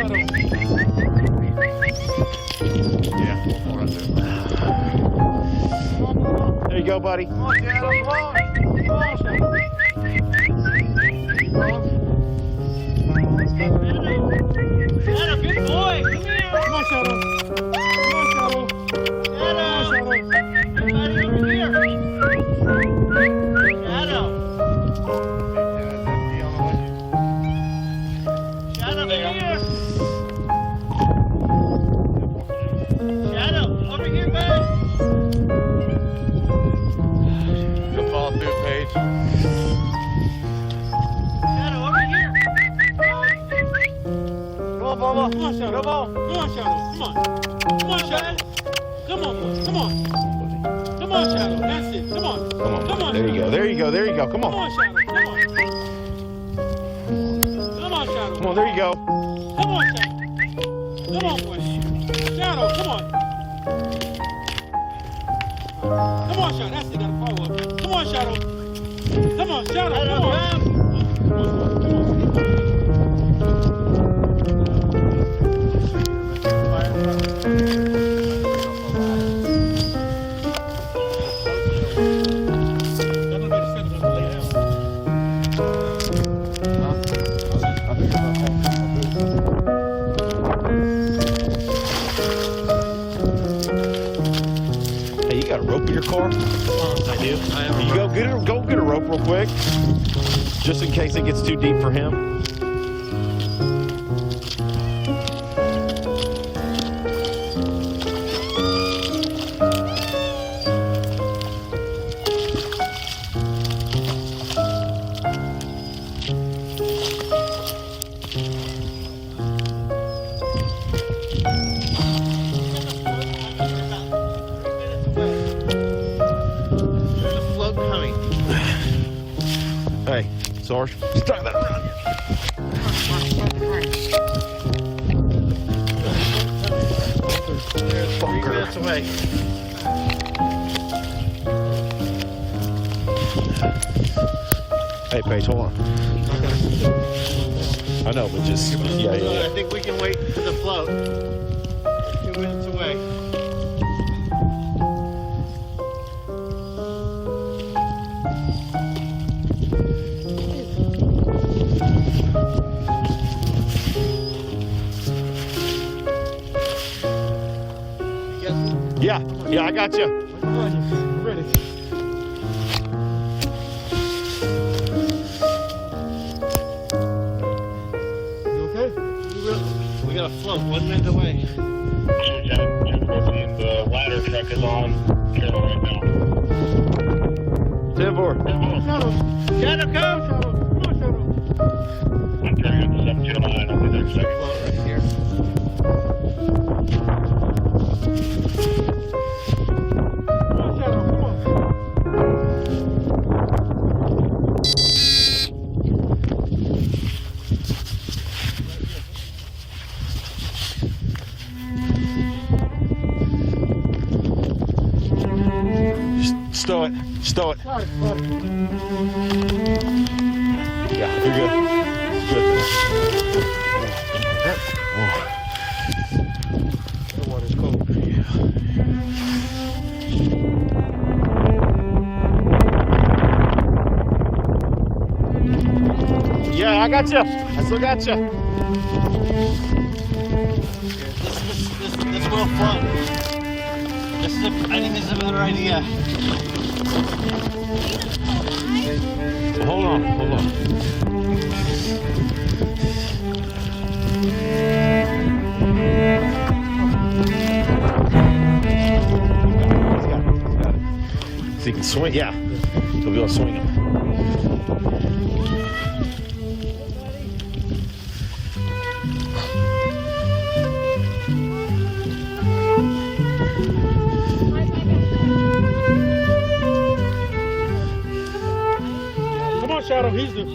Yeah, right there. There you go, buddy. Come on, Shadow. Come on. Come on, Shadow. Shadow, good boy. Come here. Come on, Shadow. Come on, Shadow. Shadow. Everybody over here. Shadow. Shadow, over here. Shadow, over here, bud. You'll fall through, Paige. Shadow, over here. Come on, Bubba. Come on, Shadow. Come on, Shadow. Come on. Come on, Shadow. Come on, boy. Come on. Come on, Shadow. That's it. Come on. Come on. Come on. There you go. There you go. There you go. Come Come on. on, Shadow. Come on. Come on, Shadow. Come on. There you go. Come on, Shadow. Come on, boy. Shadow, come on. Come on, Shadow. That's it. Gotta follow up. Come on, Shadow. Come on, Shadow. Come on. Hey, you got a rope in your car? I do. You go get a rope real quick, just in case it gets too deep for him. Hey, Sarge, start that around here. Minutes away. Hey, Paige, hold on. I know, but just yeah. I think we can wait for the float. 2 minutes away. Yeah, I got you. Ready. You okay? We got a float 1 minute away. The ladder truck is on Carol right now. 10-4. Shadow. Shadow, come! Shadow. Come on, Shadow. I'm turning up to 729. I'll be there in a second. Float right here. Come on, Shadow. Come on. Stow it. Stow it. Got it, got it. Yeah, you're good. Good. That water's cold. Yeah, I got you. I still got you. This will float. I think this is a better idea. Hold on. He's got it. So you can swing, yeah. So we'll be able to swing him. Come on, Shadow. He's the